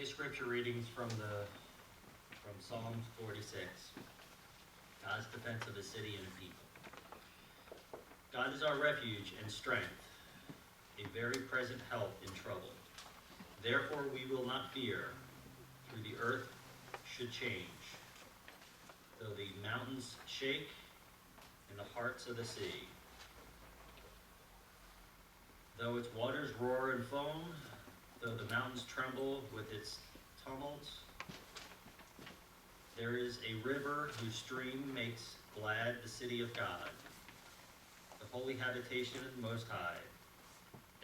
Today's scripture readings from Psalms 46. God's defense of a city and a people. God is our refuge and strength, a very present help in trouble. Therefore we will not fear, though the earth should change, though the mountains shake and the hearts of the sea. Though its waters roar and foam, though the mountains tremble with its tumults, there is a river whose stream makes glad the city of God, the holy habitation of the Most High.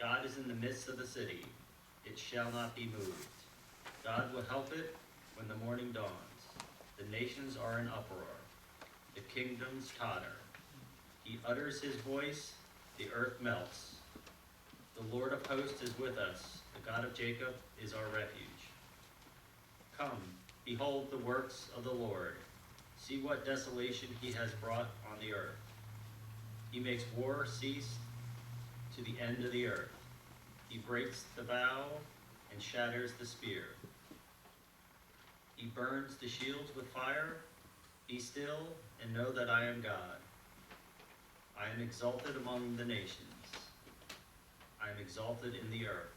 God is in the midst of the city. It shall not be moved. God will help it when the morning dawns. The nations are in uproar. The kingdoms totter. He utters his voice. The earth melts. The Lord of hosts is with us. The God of Jacob is our refuge. Come, behold the works of the Lord. See what desolation he has brought on the earth. He makes war cease to the end of the earth. He breaks the bow and shatters the spear. He burns the shields with fire. Be still and know that I am God. I am exalted among the nations. I am exalted in the earth.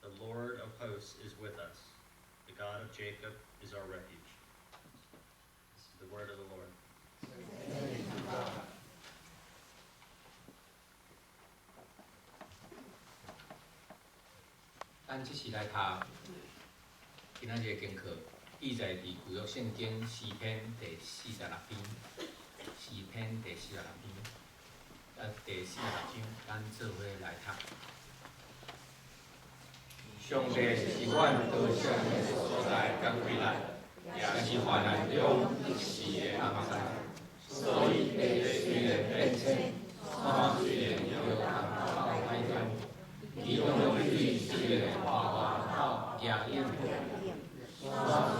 The Lord of hosts is with us. The God of Jacob is our refuge. This is the word of the Lord. Thank you, God.咱即时来读今仔日的经课，记载伫旧约圣经诗篇第46篇，诗篇第46篇，第46章，咱做伙来读。上帝是阮得胜的所在甲归来，也是患难中一时的安慰。所以地虽然变迁，山虽然摇动到海中，其中的水虽然哗哗到也淹没，山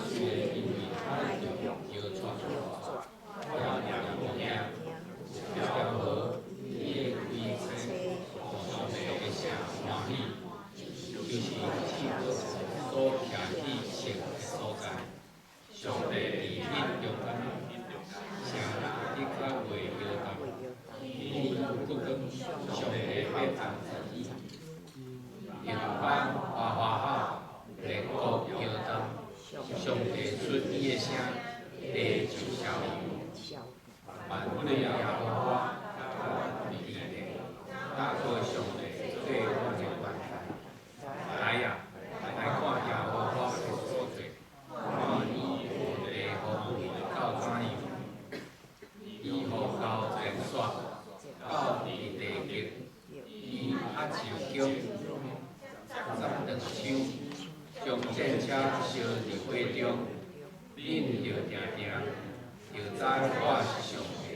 虽然因为海中摇转，也无影，条河也归清，上帝的城欢喜。就是天国所徛起城的所在，上帝伫迄中间，城内的较为摇动，因不讲上帝要安治伊，平安哗哗好，列国摇动，上帝出伊的声，地就消融，万对耶和华，伫地内，大过上帝对阮的关怀。来呀，来看耶和华的所做，看伊何地何位到怎样？伊何高前刷，到地地极，伊压树姜，十两枪，将战车烧伫火中，恁着定定，着知我是上帝，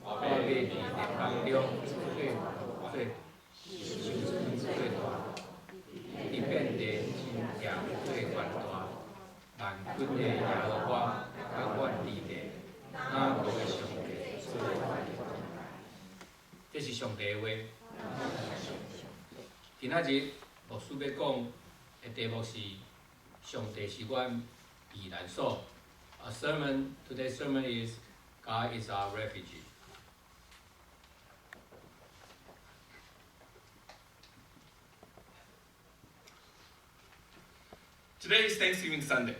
我要伫列邦中做大。伊遍地真正做权大，万军的耶和华，甲阮地内，咱国的上帝做权。这是上帝的话。今仔日牧师要讲的题目是上帝是阮避难所。Today's sermon is God is our refuge. Today is Thanksgiving Sunday.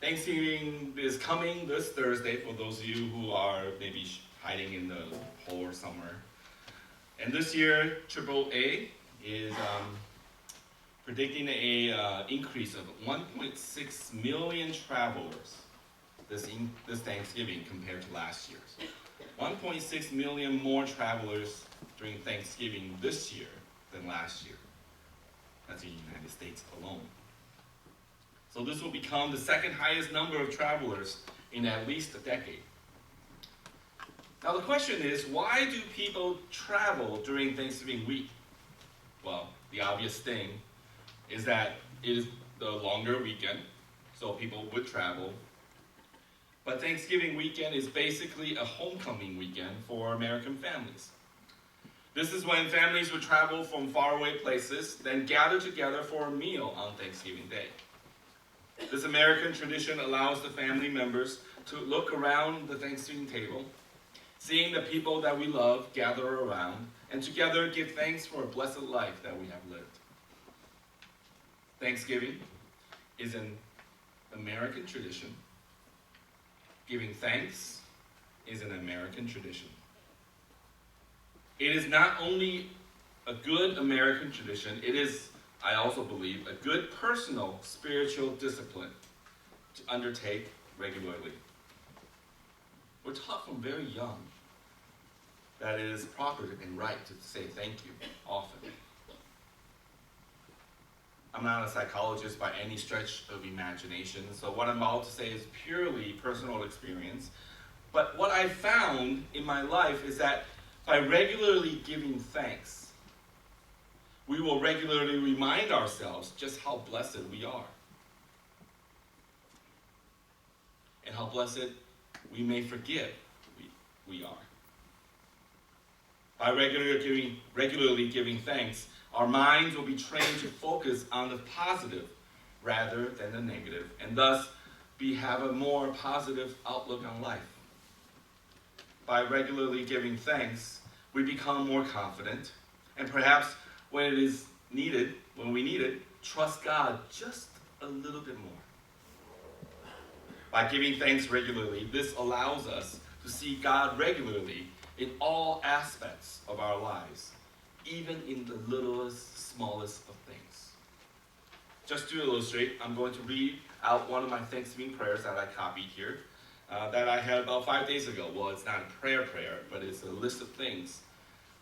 Thanksgiving is coming this Thursday for those of you who are maybe hiding in the hole or somewhere. And this year, AAA is predicting an increase of 1.6 million travelers this Thanksgiving compared to last year's. 1.6 million more travelers during Thanksgiving this year than last year. That's in the United States alone. So this will become the second highest number of travelers in at least a decade. Now the question is, why do people travel during Thanksgiving week? Well, the obvious thing is that it is the longer weekend, so people would travel. But Thanksgiving weekend is basically a homecoming weekend for American families. This is when families would travel from faraway places, then gather together for a meal on Thanksgiving Day. This American tradition allows the family members to look around the Thanksgiving table, seeing the people that we love gather around, and together give thanks for a blessed life that we have lived. Thanksgiving is an American tradition. Giving thanks is an American tradition. It is not only a good American tradition, it is, I also believe, a good personal spiritual discipline to undertake regularly. We're taught from very young that it is proper and right to say thank you often. I'm not a psychologist by any stretch of imagination, so what I'm about to say is purely personal experience. But what I found in my life is that by regularly giving thanks, we will regularly remind ourselves just how blessed we are. And how blessed we may forget we are. By regularly giving thanks, our minds will be trained to focus on the positive rather than the negative, and thus have a more positive outlook on life. By regularly giving thanks, we become more confident, and perhaps when we need it, trust God just a little bit more. By giving thanks regularly, this allows us to see God regularly in all aspects of our lives, even in the littlest, smallest of things. Just to illustrate, I'm going to read out one of my Thanksgiving prayers that I copied here, that I had about 5 days ago. Well, it's not a prayer, but it's a list of things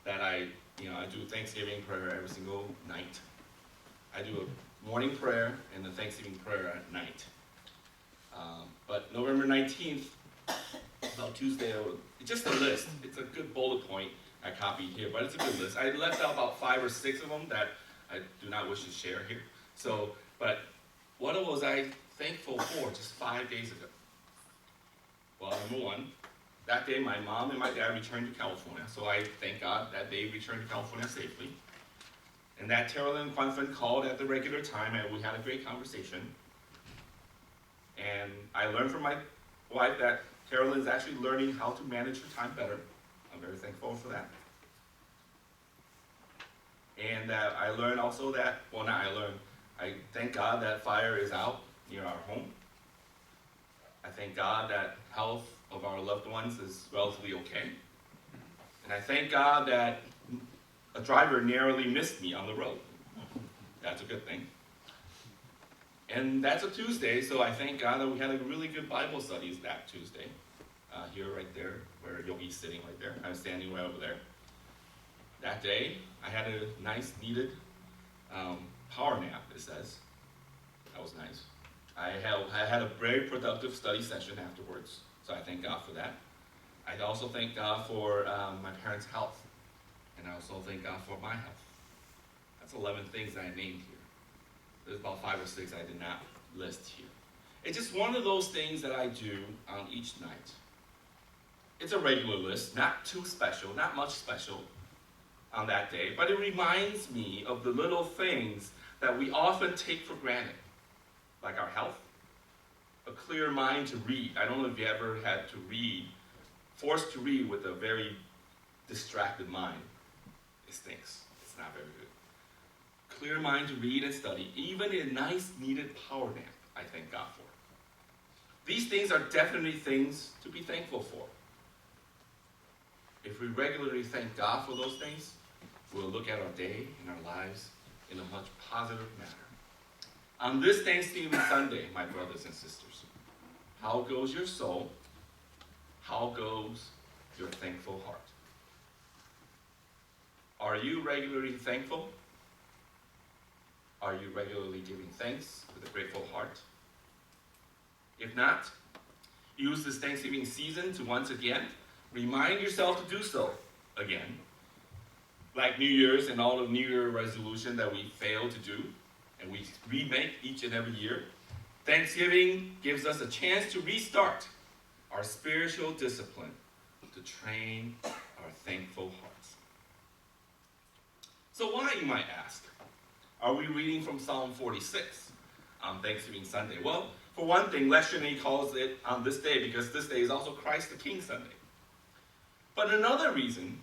that I do Thanksgiving prayer every single night. I do a morning prayer and a Thanksgiving prayer at night. But November 19th, about Tuesday, it's just a list. It's a good bullet point I copied here, but it's a good list. I left out about 5 or 6 of them that I do not wish to share here. But what was I thankful for just 5 days ago? Well, number one, that day my mom and my dad returned to California, so I thank God that they returned to California safely. And that Carolyn and Quanfen called at the regular time, and we had a great conversation. And I learned from my wife that Carolyn is actually learning how to manage her time better. I'm very thankful for that. And that I learned also that, I thank God that fire is out near our home. I thank God that health of our loved ones is relatively okay. And I thank God that a driver narrowly missed me on the road. That's a good thing. And that's a Tuesday, so I thank God that we had a really good Bible studies that Tuesday. Here, right there, where Yogi's sitting right there. I'm standing right over there. That day, I had a nice, needed power nap, it says. That was nice. I had a very productive study session afterwards, so I thank God for that. I also thank God for my parents' health, and I also thank God for my health. That's 11 things that I named here. There's about 5 or 6 I did not list here. It's just one of those things that I do on each night. It's a regular list, not too special, not much special on that day, but it reminds me of the little things that we often take for granted, like our health, a clear mind to read. I don't know if you ever had to read, forced to read with a very distracted mind. It stinks. It's not very good. Clear mind to read and study, even a nice, needed power nap, I thank God for. These things are definitely things to be thankful for. If we regularly thank God for those things, we'll look at our day and our lives in a much positive manner. On this Thanksgiving Sunday, my brothers and sisters, how goes your soul? How goes your thankful heart? Are you regularly thankful? Are you regularly giving thanks with a grateful heart? If not, use this Thanksgiving season to once again remind yourself to do so again. Like New Year's and all the New Year resolution that we fail to do, and we remake each and every year, Thanksgiving gives us a chance to restart our spiritual discipline to train our thankful hearts. So why, you might ask, are we reading from Psalm 46 on Thanksgiving Sunday? Well, for one thing, Lectionary calls it on this day because this day is also Christ the King Sunday. But another reason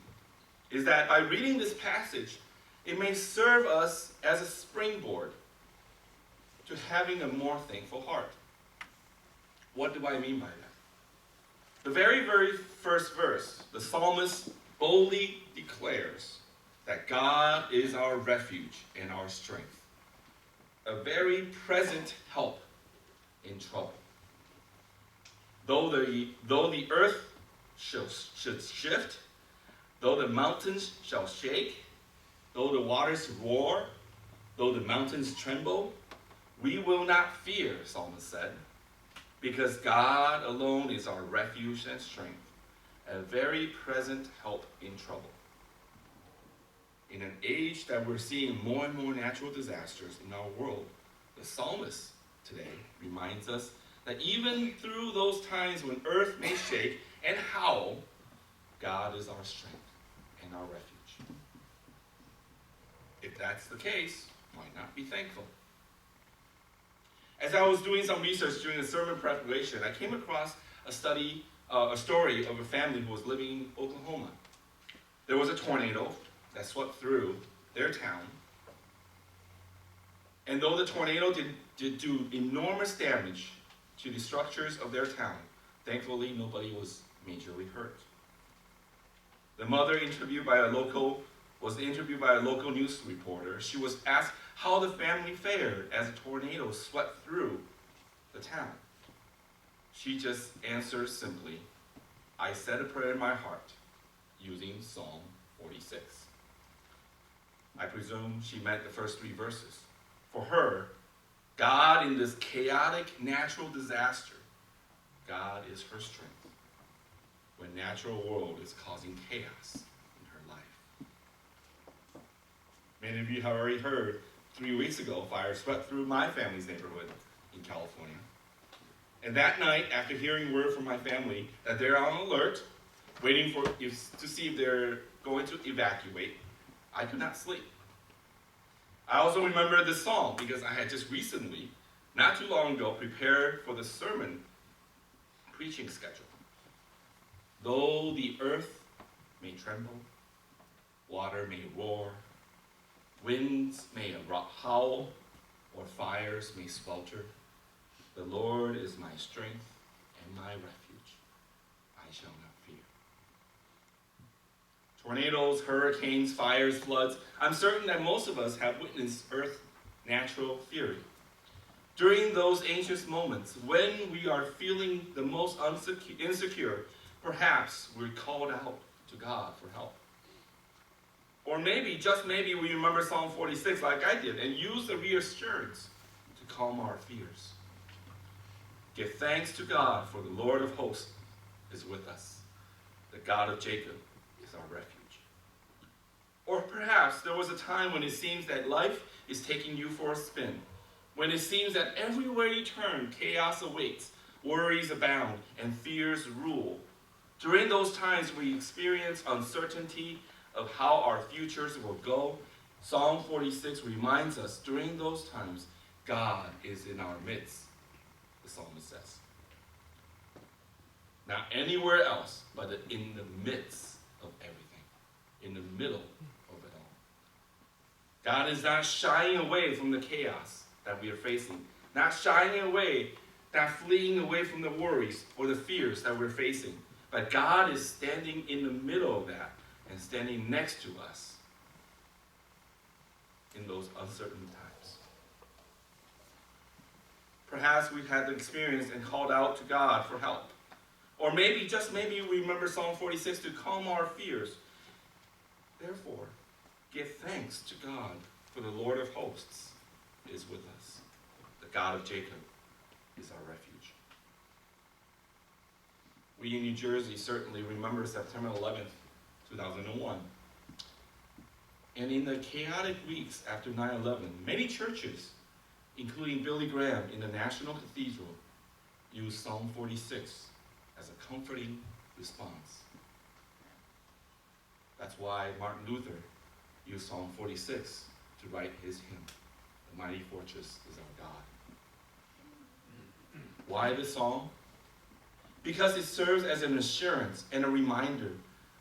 is that by reading this passage, it may serve us as a springboard to having a more thankful heart. What do I mean by that? The very, very first verse, the psalmist boldly declares that God is our refuge and our strength, a very present help in trouble. Though the earth should shift, though the mountains shall shake, though the waters roar, though the mountains tremble, we will not fear, psalmist said, because God alone is our refuge and strength, a very present help in trouble. In an age that we're seeing more and more natural disasters in our world, the psalmist today reminds us that even through those times when earth may shake and howl, God is our strength and our refuge. If that's the case, why not be thankful? As I was doing some research during the sermon preparation, I came across a story of a family who was living in Oklahoma. There was a tornado that swept through their town. And though the tornado did do enormous damage to the structures of their town, thankfully nobody was majorly hurt. The mother was interviewed by a local news reporter. She was asked how the family fared as a tornado swept through the town. She just answered simply, "I said a prayer in my heart," using Psalm 46. I presume she meant the first 3 verses. For her, God in this chaotic natural disaster, God is her strength when natural world is causing chaos in her life. Many of you have already heard 3 weeks ago, fire swept through my family's neighborhood in California. And that night, after hearing word from my family that they're on alert, waiting to see if they're going to evacuate, I could not sleep. I also remember this song because I had just recently, not too long ago, prepared for the sermon preaching schedule. Though the earth may tremble, water may roar, winds may howl, or fires may swelter, the Lord is my strength and my refuge. I shall not fear. Tornadoes, hurricanes, fires, floods. I'm certain that most of us have witnessed Earth's natural fury. During those anxious moments, when we are feeling the most insecure, perhaps we're called out to God for help. Or maybe, just maybe, we remember Psalm 46 like I did and use the reassurance to calm our fears. Give thanks to God, for the Lord of hosts is with us. The God of Jacob is our refuge. Or perhaps there was a time when it seems that life is taking you for a spin, when it seems that everywhere you turn, chaos awaits, worries abound, and fears rule. During those times we experience uncertainty of how our futures will go, Psalm 46 reminds us during those times, God is in our midst, the psalmist says. Not anywhere else, but in the midst of everything, in the middle of it all. God is not shying away from the chaos that we are facing, not shying away, not fleeing away from the worries or the fears that we're facing, but God is standing in the middle of that and standing next to us in those uncertain times. Perhaps we've had the experience and called out to God for help. Or maybe, just maybe, we remember Psalm 46 to calm our fears. Therefore, give thanks to God, for the Lord of hosts is with us. The God of Jacob is our refuge. We in New Jersey certainly remember September 11th, 2001. And in the chaotic weeks after 9/11, many churches, including Billy Graham in the National Cathedral, used Psalm 46 as a comforting response. That's why Martin Luther used Psalm 46 to write his hymn, "The Mighty Fortress is Our God." Why this song? Because it serves as an assurance and a reminder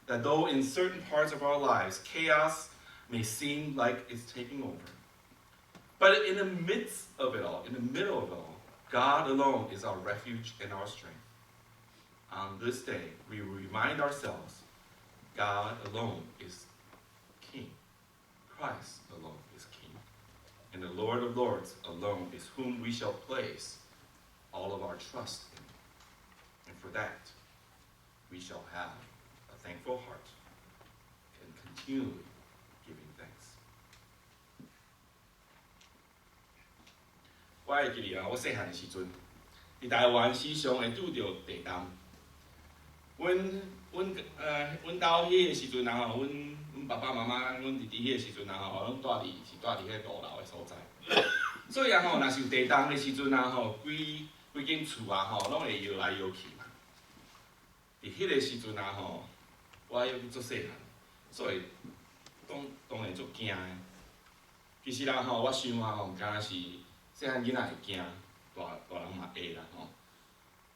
that though in certain parts of our lives chaos may seem like it's taking over, but in the midst of it all, in the middle of it all, God alone is our refuge and our strength. On this day, we remind ourselves God alone is King. Christ alone is King. And the Lord of Lords alone is whom we shall place all of our trust in. And for that, we shall have a thankful heart and continually giving thanks. 我会记得啊，我细汉的时阵，伫台湾时常会拄着地震。阮兜迄个时阵啊吼，阮爸爸妈妈，阮弟弟迄个时阵啊吼，拢住伫迄个大楼的所在。所以啊吼，若是有地震的时阵啊吼，规间厝啊吼，拢会摇来摇去嘛。伫迄个时阵啊吼，我又足细汉，所以当然足惊的。其实啦吼，我想啊吼，毋敢是细汉囡仔会惊，大人嘛会啦吼。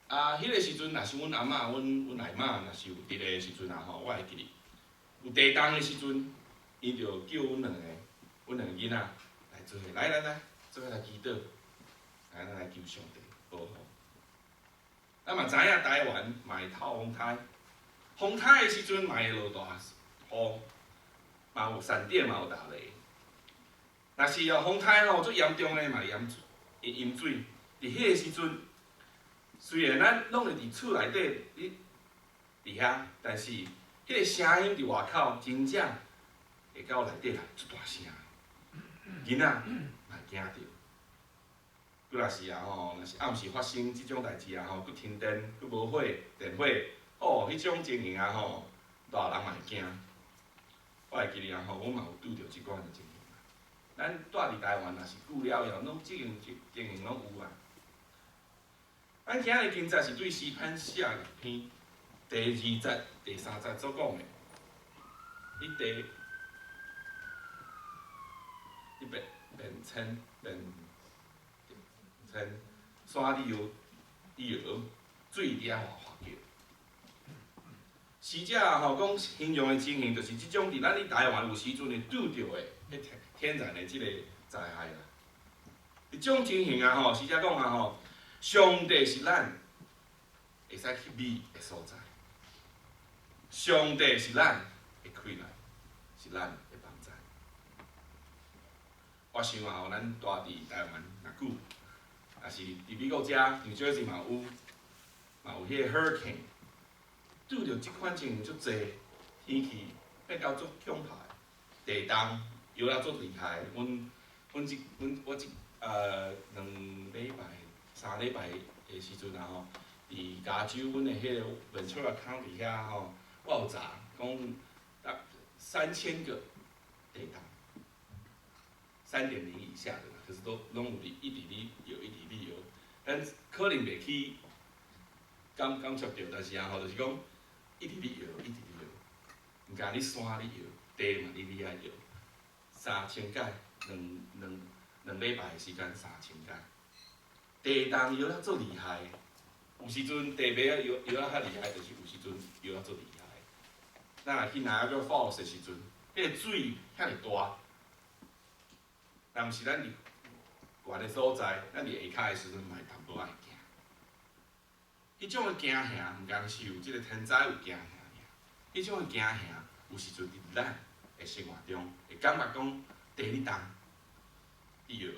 啊，迄个时阵，若是阮阿嬷、阮内妈，若是有伫个时阵啊吼，我会记得有地震的时阵，伊就叫阮两个囡仔来做伙，来，做伙来祈祷，咱来求上帝保护。咱嘛知影台湾嘛会透风台，风台的时阵嘛会落大雨，嘛有闪电，嘛有打雷。若是风台吼最严重的嘛会淹水，伫迄个时阵。虽然咱拢会伫厝内底伫遐，但是迄个声音伫外口真正会到内底来出大声，囡仔嘛会惊着。佮若是啊吼，若是暗时发生即种代志啊吼，佮停电，佮无火电火，哦，迄种情形啊吼，大人嘛会惊。我会记得啊吼，我嘛有拄着即款的情形。咱住伫台湾，若是久了以后，拢即种情形拢有啊。咱今日经节是对诗篇46篇第2节、第3节所讲的。伊便称山里有水底下滑叫。诗者吼讲形容的情形，就是即种伫咱伫台湾有时阵会拄着的迄天然的即个灾害啦。即种情形啊吼，诗者讲啊吼。上帝是咱会使去秘的所在，上帝是咱的气力，是咱的帮助。我想啊吼，咱住伫台湾若久，也是伫美国遮，New Jersey嘛有迄个 hurricane， 拄着即款情形足济，天气变到足恐吓，地震摇了足厉害。我3礼拜的时阵啊吼，伫加州阮的迄个 Ventura County 遐吼，我有查讲3000个地震，3.0以下的啦，可是都拢有一直哩摇，咱可能袂去感触到，但是啊吼，就是讲一直哩摇，毋敢你山哩摇，地嘛哩爱摇，3000届，两礼拜的时间3000届。地动摇啊，足厉害！有时阵地脉啊摇啊较厉害，就是有时阵摇啊足厉害。咱若去Niagara Falls的时阵，迄个水遐尼大，但毋是咱伫悬的所在，咱伫下骹的时阵，嘛会淡薄仔会惊。迄种的惊吓，毋甘是有即个天灾有惊吓尔，迄种的惊吓，有时阵伫咱的生活中，会感觉讲地咧动，伊摇，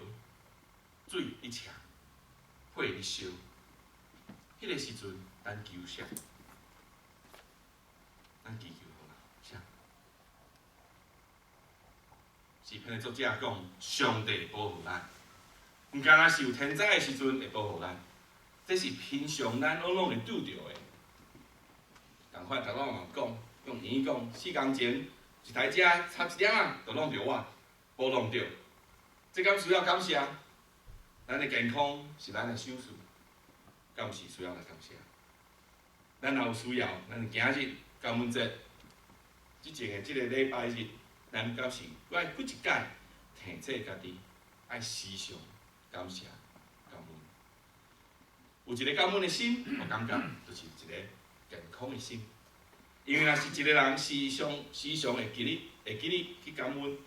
水咧呛。火咧烧，迄个时阵，咱求啥？咱祈求好啦，啥？诗篇的作者讲，上帝保护咱，毋干若是有天灾的时阵会保护咱，这是平常咱拢会拄着的。同款，头仔嘛讲，用英语讲，4工前一台车插一点仔，就弄着我，保弄着，这敢需要感谢？咱的健康是咱的首事，敢毋是需要来感谢？咱若有需要，咱今日感恩节，即前的即个礼拜日，咱到时我爱几一届提醒家己，爱时常感谢、感恩。有一个感恩的心，我感觉就是一个健康的心。因为若是一个人时常会记哩去感恩，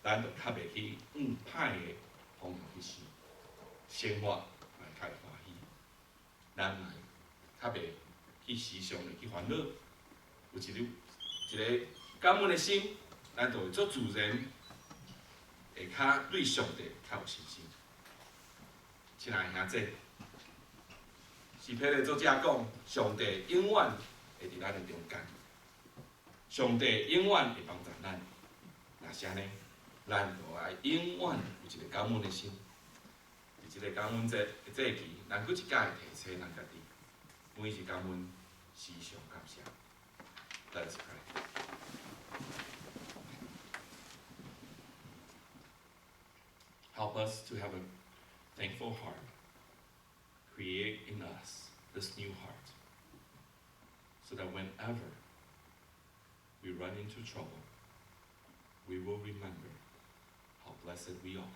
咱就较袂去歹的方向去想，生活会较会欢喜。咱会较袂去时常的去烦恼。有一个感恩的心，咱就会做自然，会较对上帝较有信心。亲爱的兄弟，是彼个作者讲，上帝永远会伫咱的中间，上帝永远会帮助咱。若是安尼，咱就爱永远有一个感恩的心。伫即个感恩节的节期，咱佫一届提醒咱家己，每日感恩，时常感谢。Let us pray. Help us to have a thankful heart. Create in us this new heart, so that whenever we run into trouble, we will remember how blessed we are